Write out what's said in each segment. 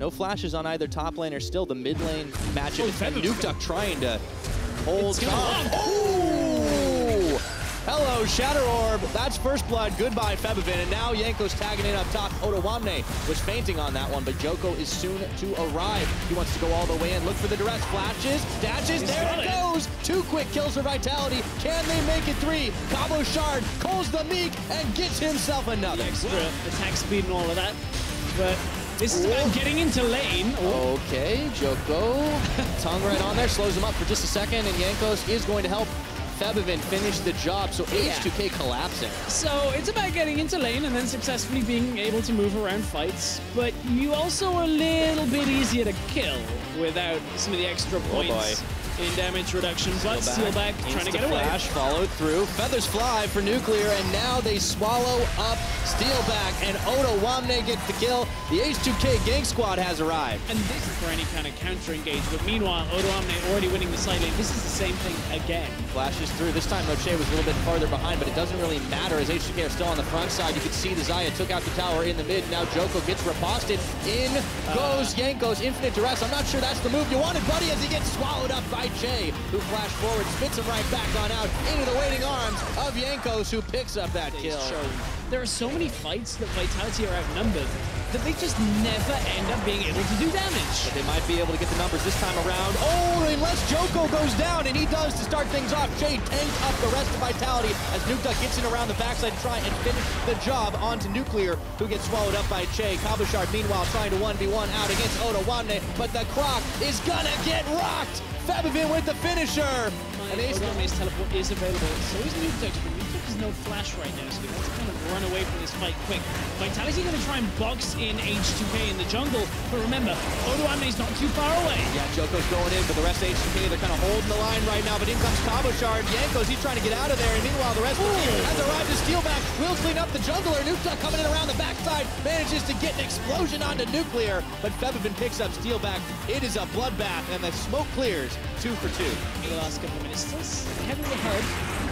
No flashes on either top lane or still the mid lane matchup. Nukeduck trying to hold on. Oh! Hello, Shatter Orb. That's first blood. Goodbye, Febivin. And now Yanko's tagging in up top. Otawamne was fainting on that one, but Joko is soon to arrive. He wants to go all the way in. Look for the duress. Flashes, dashes. There it goes. 2 quick kills for Vitality. Can they make it 3? Cabo Shard calls the Meek and gets himself another. The extra attack speed and all of that. But this is about getting into lane. Okay, Joko. Tongue right on there. Slows him up for just a second, and Yankos is going to help Febivin finish the job, so H2K collapsing. So it's about getting into lane and then successfully being able to move around fights, but you also a little bit easier to kill without some of the extra points in damage reduction. But steal back, trying to get away. Flash followed through. Feathers fly for Nuclear, and now they swallow up steal back, and Otawamne gets the kill. The H2K gang squad has arrived. And this is for any kind of counter engage, but meanwhile, Otawamne already winning the side lane. This is the same thing again. Flashes through. This time Roche was a little bit farther behind, but it doesn't really matter as H2K are still on the front side. You can see the Xayah took out the tower in the mid. Now Joko gets riposted. In goes Yanko's infinite duress. I'm not sure that's the move you wanted, buddy, as he gets swallowed up by Che, who flashed forward, spits him right back on out into the waiting arms of Yankos, who picks up that kill. There are so many fights that Vitality are outnumbered that they just never end up being able to do damage. But they might be able to get the numbers this time around. Oh, unless Joko goes down, and he does to start things off. Che tanks up the rest of Vitality as Nukeduck gets in around the backside to try and finish the job onto Nuclear, who gets swallowed up by Che. Cabochard, meanwhile, trying to 1v1 out against Otawamne, but the Croc is gonna get rocked! Febivin with the finisher! And Otawamne's teleport is available, so is Nukeduck, but Nukeduck has no flash right now, so he wants to kind of run away from this fight quick. Vitality going to try and box in H2K in the jungle, but remember, Otawamne's not too far away. Yeah, Joko's going in, but the rest of H2K, they're kind of holding the line right now, but in comes Cabochard. Yankos, he's trying to get out of there, and meanwhile, the rest of the team has arrived to steal back. Will clean up the jungler. Nukeduck coming in around the backside, manages to get an explosion onto Nuclear, but Febivin picks up steal back. It is a bloodbath, and the smoke clears 2 for 2. In the last couple of minutes, still heavily hurt.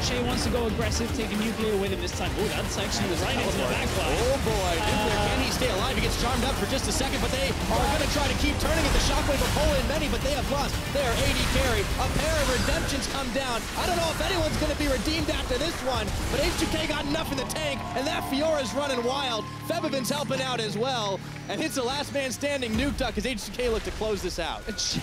Che wants to go aggressive, taking Nuclear with him this time. Oh, that's actually right into the backline. Oh boy, Nuclear, can he stay alive? He gets charmed up for just a second, but they are going to try to keep turning it. The shockwave will pull in many, but they have lost their AD carry. A pair of redemptions come down. I don't know if anyone's going to be redeemed after this one, but H2K got enough in the tank, and that Fiora's running wild. Febivin's helping out as well, and it's the last man standing, Nukeduck, as H2K look to close this out. Che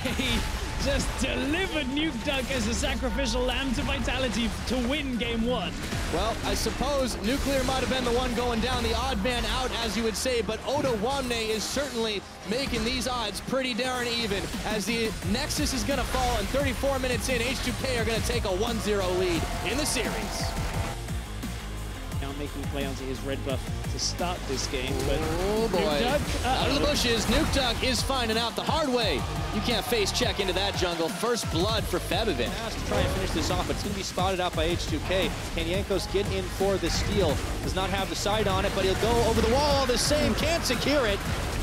just delivered Nukeduck as a sacrificial lamb to Vitality to win game 1. Well, I suppose Nuclear might have been the one going down, the odd man out, as you would say, but Otawamne is certainly making these odds pretty darn even, as the Nexus is going to fall, and 34 minutes in, H2K are going to take a 1-0 lead in the series. Now making play onto his red buff to start this game, but oh boy, Nukeduck, out of the bushes, Nukeduck is finding out the hard way. You can't face check into that jungle. First blood for Febivin. Has to try and finish this off, but it's going to be spotted out by H2K. Can Yankos get in for the steal? Does not have the sight on it, but he'll go over the wall the same, can't secure it.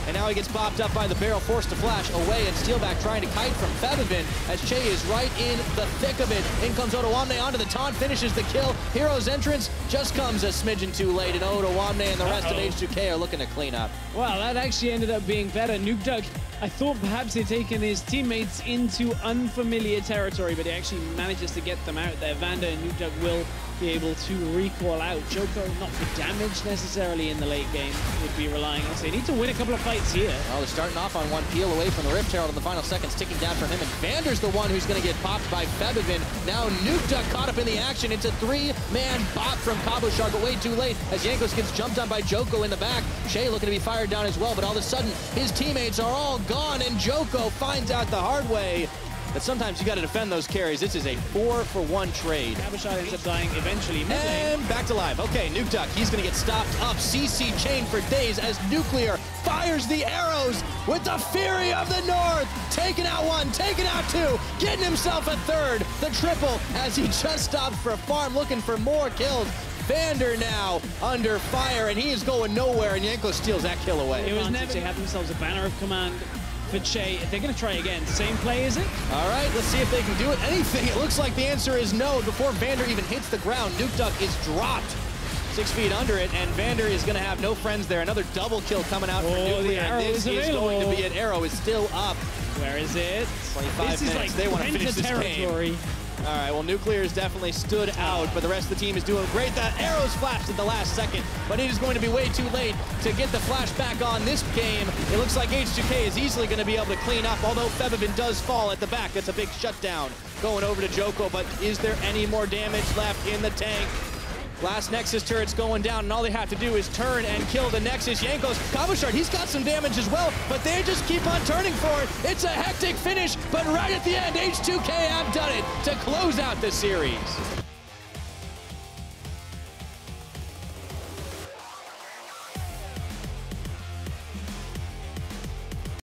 And now he gets bopped up by the barrel, forced to flash away, and Steelback trying to kite from Febivin as Che is right in the thick of it. In comes Otawamne onto the taunt, finishes the kill. Hero's entrance just comes a smidgen too late, and Otawamne and the rest of H2K are looking to clean up. Well, that actually ended up being better. Nukeduck, I thought perhaps he'd taken his teammates into unfamiliar territory, but he actually manages to get them out there. Vander and Nukeduck will be able to recall out. Joko, not for damage necessarily in the late game, would be relying on. So they need to win a couple of fights here. Well, they're starting off on one peel away from the Rift Herald in the final seconds, ticking down for him, and Vander's the one who's going to get popped by Febivin. Now Nukeduck caught up in the action. It's a 3-man bop from Cabochard, but way too late as Yankos gets jumped on by Joko in the back. Che looking to be fired down as well, but all of a sudden his teammates are all gone, and Joko finds out the hard way that sometimes you got to defend those carries. This is a 4-for-1 trade. Cabochard ends up dying eventually. And back to live. Okay, Nukeduck, he's going to get stopped up. CC chain for days as Nuclear fires the arrows with the Fury of the North. Taking out 1, taking out 2, getting himself a 3rd. The triple as he just stopped for a farm, looking for more kills. Vander now under fire, and he is going nowhere, and Yanko steals that kill away. It was never. They have themselves a banner of command for Che. They're going to try again. Same play, is it? All right, let's see if they can do it. Anything. It looks like the answer is no. Before Vander even hits the ground, Nukeduck is dropped. 6 feet under it, and Vander is going to have no friends there. Another double kill coming out for Nuclear. The arrow This is going to be an arrow. Is still up. Where is it? 25 this minutes. Is like they want to finish this territory. game. All right, well, Nuclear has definitely stood out, but the rest of the team is doing great. That arrow's flashed at the last second, but it is going to be way too late to get the flash back on this game. It looks like H2K is easily going to be able to clean up, although Febivin does fall at the back. That's a big shutdown going over to Joko, but is there any more damage left in the tank? Last Nexus turret's going down, and all they have to do is turn and kill the Nexus. Jankos, Kavushard, he's got some damage as well, but they just keep on turning for it. It's a hectic finish, but right at the end, H2K have done it to close out the series.